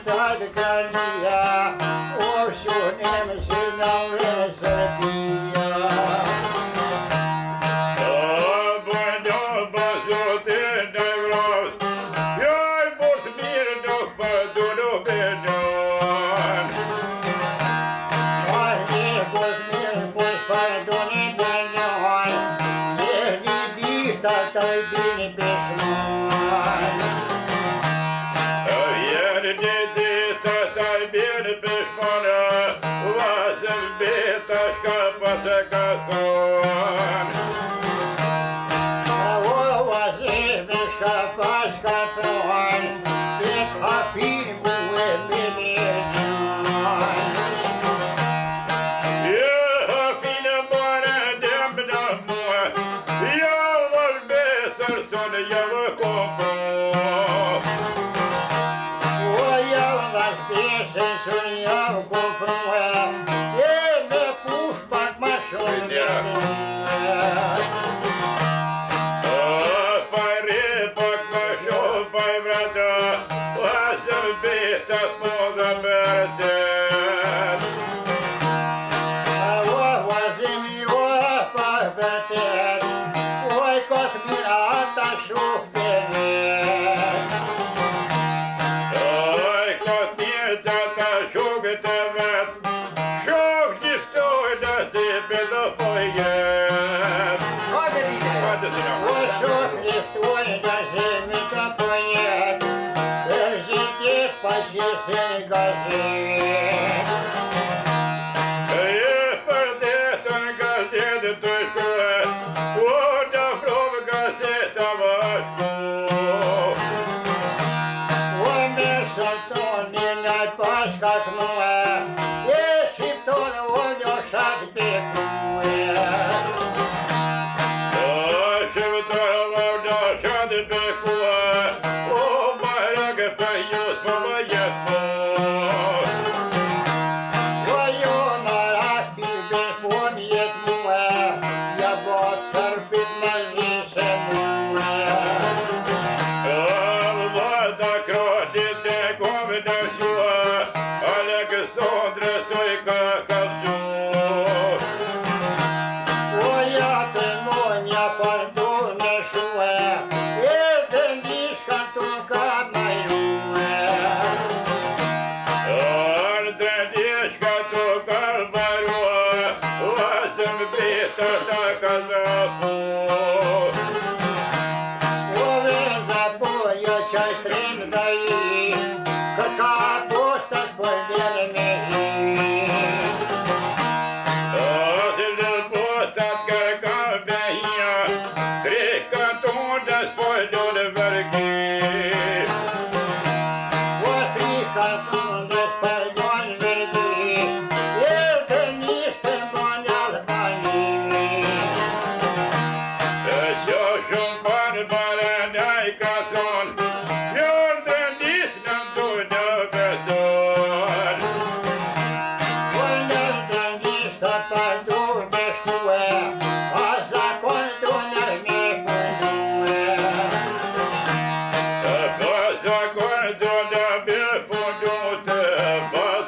shtatë kralia, o shunem si në resëpia. Bëjdo bazotin në vros, jaj mos mirë në pëdu në bedon. Jaj një mos mirë mos pëdu në bedon, jeni dita të bini peshman. Jeni dita të bini peshman, vasëm beta shka pasë ka thonë. Shka thonë, bet hafir mu e menetën. Hafir mërë dëmë në mua, javër besër sonë javë kompo. O javër besër sonë javë kompo, e me push pak ma shumë. Beta po dhe bërtet. O vazimi o pa bërtet, oj këtë mira ata shuk të vet. Oj këtë mira ata shuk të vet, shuk gjithoj në si bedo po jet. O shuk gjithoj në si bedo po jet, Pashesën gazet. E për detën gazetë të shkuet, o në provë gazeta vashku. O me shëntoni në pashkat mua, e shqiptonë o një shatë bekue. Shqiptonë o një shatë bekue, o marrë për jusë për më jetë po. O jo marrë të beku më jetë mua, ja botë sërbit më zisë mua. Vada krotit e kome në shua, Aleksandrë soj ka kalqu. O ja për monja për du në shue, e të nishkan të ka majrue. Ardë nishka të ka majrue, vasëm bita ta ka zapu. O veza po jo qaj trim dhe i, këka postas për vene me i. Të postat kërka behia, tri kantonës për do në vërki. O tri kantonës për do në vërki, e të nishtë mon Albani. Që shumë banë baranaj ka thonë, fjallë të nisë në mdu në beson. O në të nishtë për du me shkue, a zakon du në me punue. Pas zakon do në me punute, pas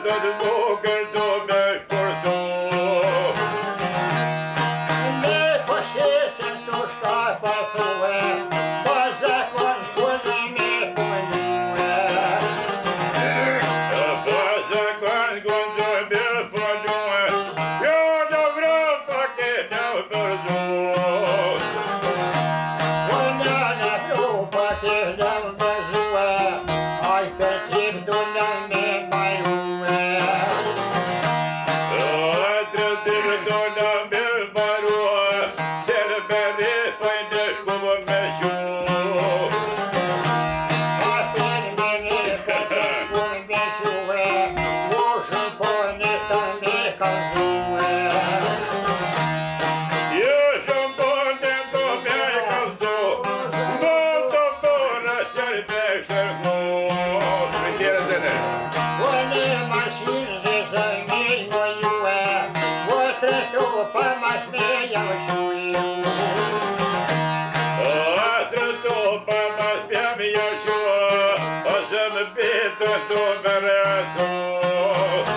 do beresos.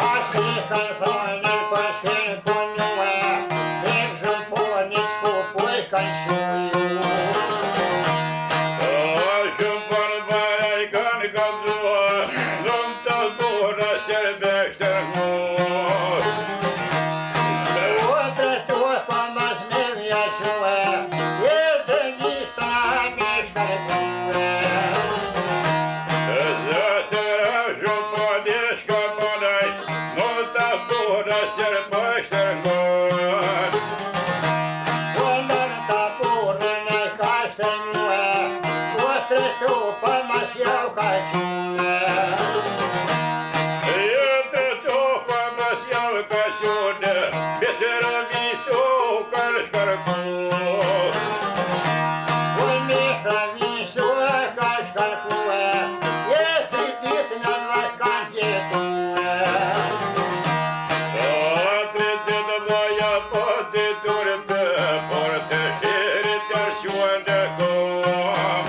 Asi kanë thonë për shkenë punue, tek zhëmponi shkupuj kanë shuju. Shumpon baraj kanë gazuar, zëm të zbura sherbe shërmur. Otre tu pa mas me vjashue, jetë njështë rami shkarbure. Zëtëra shumponi shkaponaj, në të zbura sherbe shërmur. Wonder ta burën e kashtë njue, otre tu pa mas jau ka qune. Jetë të pa mas javë ka shune, besëra visu kanë shkarkur. Unë të visu e ka shkarkue, jetë ditë në vajtë kanë tjetue. Atri të të vaja po të turte, por të shirit të shuën të kom.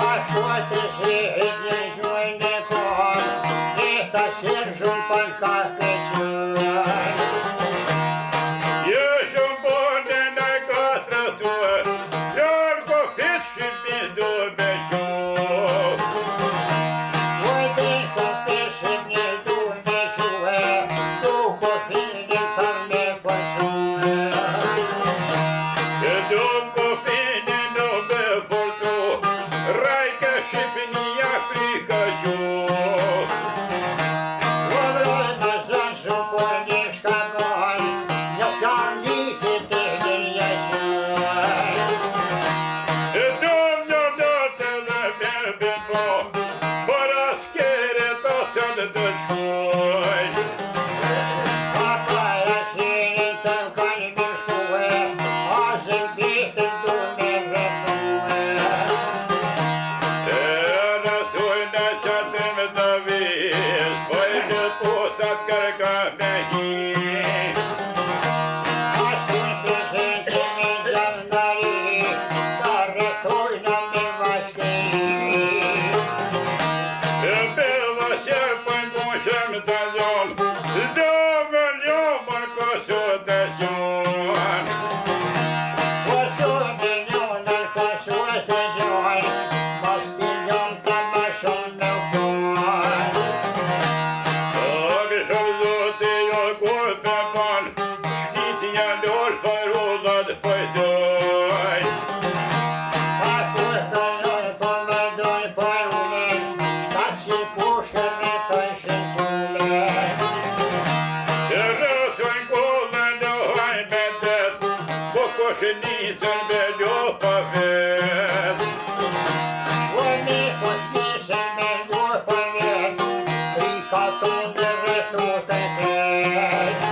Ashtu të shirit një gjuën në kohë, jeta shirë zhumpën ka peqyën. Jeshëm bonde në katratuar, janë ko fitë shqipin do me shumë. Unë të feshit një du me shuë, du ko finin të me fërshue. E dom ko finin do me fortu, rajka shqipin i Afrika shumë. Uvroj në zënë shumpur një shkabon, një shanë litit të një jeshuë. E dom në natë dhe merë bëpo, por askere të sënë të shkuaj. Ata e shinin të më kanë mishkue, azën bitën du me vëpue. E në thuj në qatëm të vis, poj në pusat kërka me hi. Asin të zënë me gjandari, ta rëthuj në me vashkeri. E me vasjer për në shëm të zonë, do me ljomën këso të gjonë. Kosu të njënër, kosu të gjojnë, pas të njën të më shumë në kujnë. Obi shumë zote jo kur për pan, shkiti një ndorë për uzat për doj. Pa kur të njërë po më doj për ulen, ta që pushë me të shëntulen. E rësën kullën do hajnë betet, po koshenicën me do pa vet. Unë koshnishën me njërë për vetë, rika të në rëtu të kretë.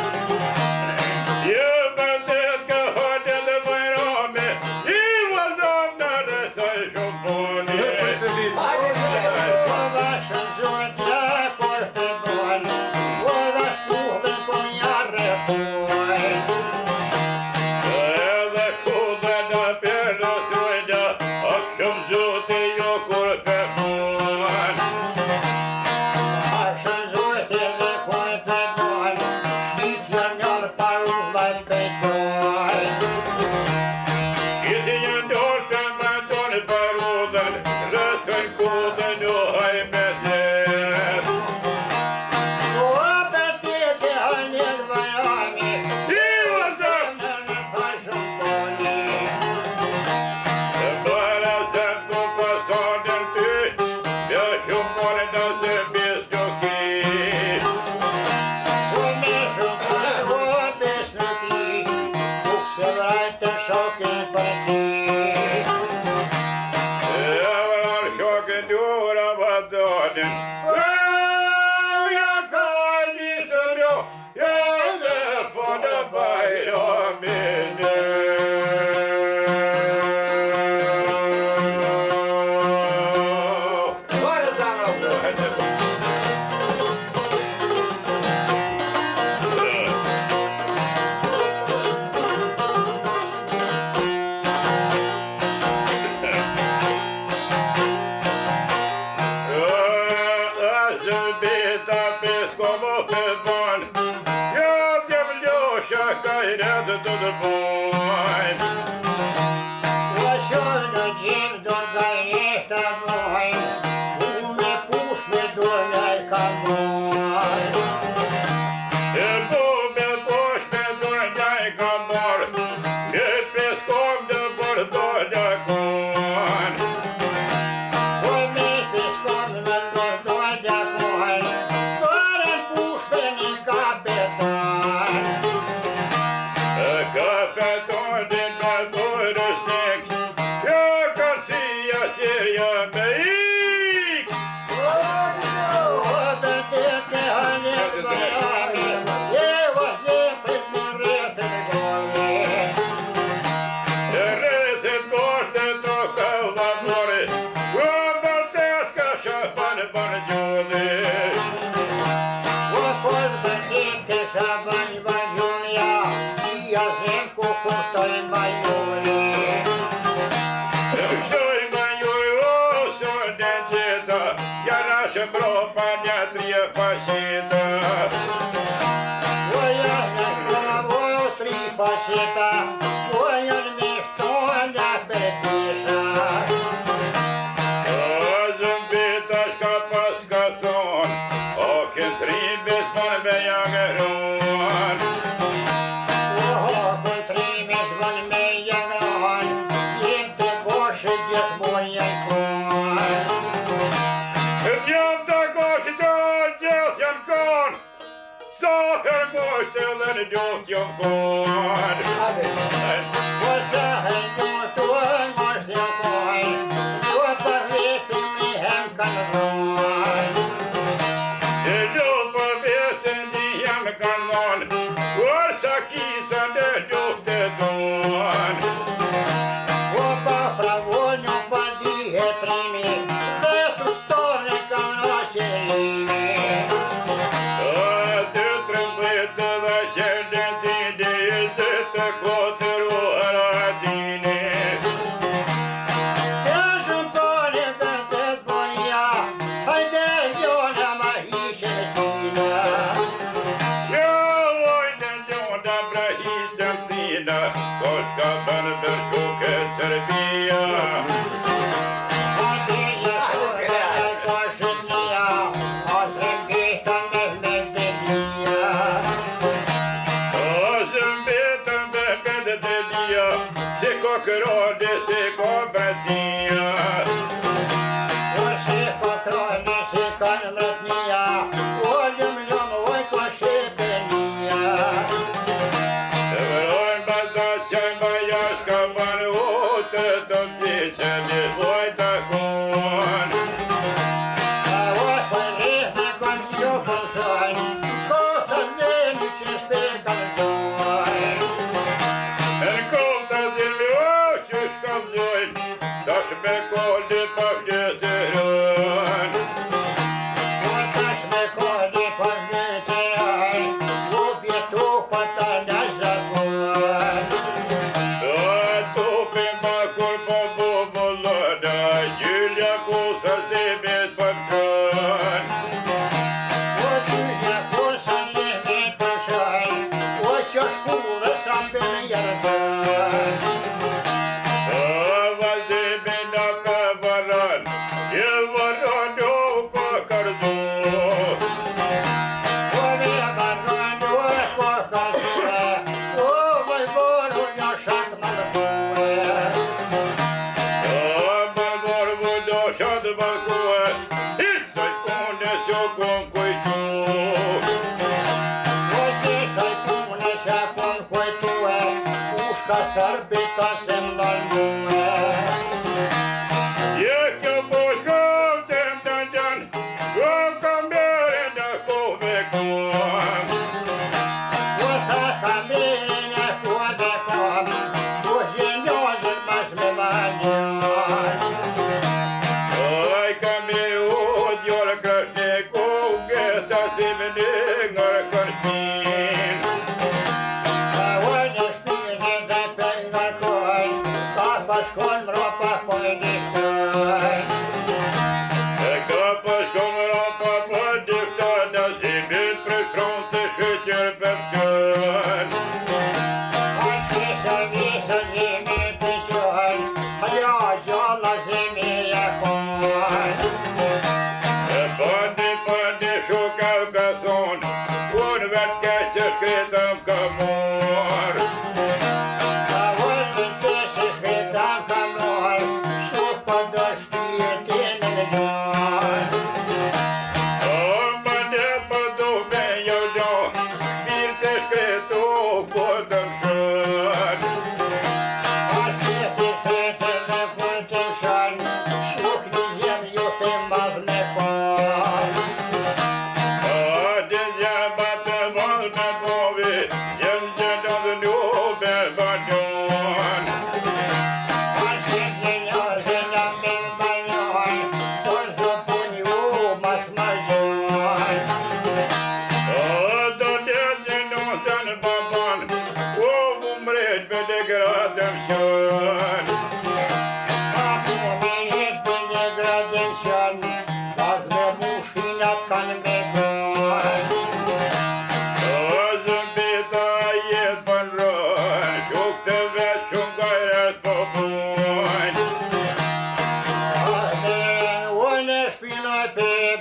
Je betet ka hajnë dhe vajrame, i vazam në rësën shumponi. Ova shumë zotja kur të bojnë, ova shullën po njarë pojnë. Edhe kullën në përdo sujnë, ak shumë zote jo kur për muan. A shumë zotja dhe kur të bojnë, shqitja njërë parullat për bojnë. Kiti një ndorë të më tonë për udhën, rësën kullën u haj me zet. O për tjetë hënjët vajami, I vazam në në fa shumë poni. e para se të pasonën ty, jo shumponi në se bisë ki. Unë shumë për o besë në ti, nuk se vrajtë shokin për ti. E vërar shokën dura vëdonin, ja ka njësën jo, ja dhe fondë bajramin. Bora, Zamro! пескова педван. Я дивлюся, кайряд додбой. Ось дім до гайни з тобой, не пушми доляйка мой. Бубе пушме доляйка мор, від песком до бордодякон. Ой, ми піском на бордодякон, скорен пушпений капітан. Капітан декаборисник, як Росія Сирія меїк. От ти ганець боями, його зіпи смирити голі. Рисит кошти тока в лабори, обертетка шапан бандюни. Ось бандитки шабань бандюня, і язинку кустой майорі. Що й маю осуде діта, я наша пропадня тріпасіта. Ой, я не головою тріпасіта, ой, я ніхто не перепиша. Зумбіточка паскасон, окен трібіс барбеягерон. Ого, приймеш вон мій огонь, їм ти більше дід моєї кон. Дям також доділ ямкон, сахар мостелен дюк ямкон. Ось гайду той можна кой, от повісений гемканрон. Іду повісений ямкон, орсакіса де дюк тедон. Опа, провольню бандіги трімі, де ту сторника носили. Ти трембитила сєден діді, ти котеру радіни.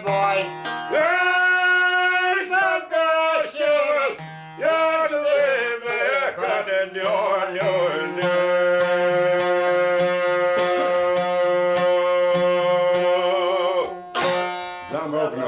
boj. Zamrokno.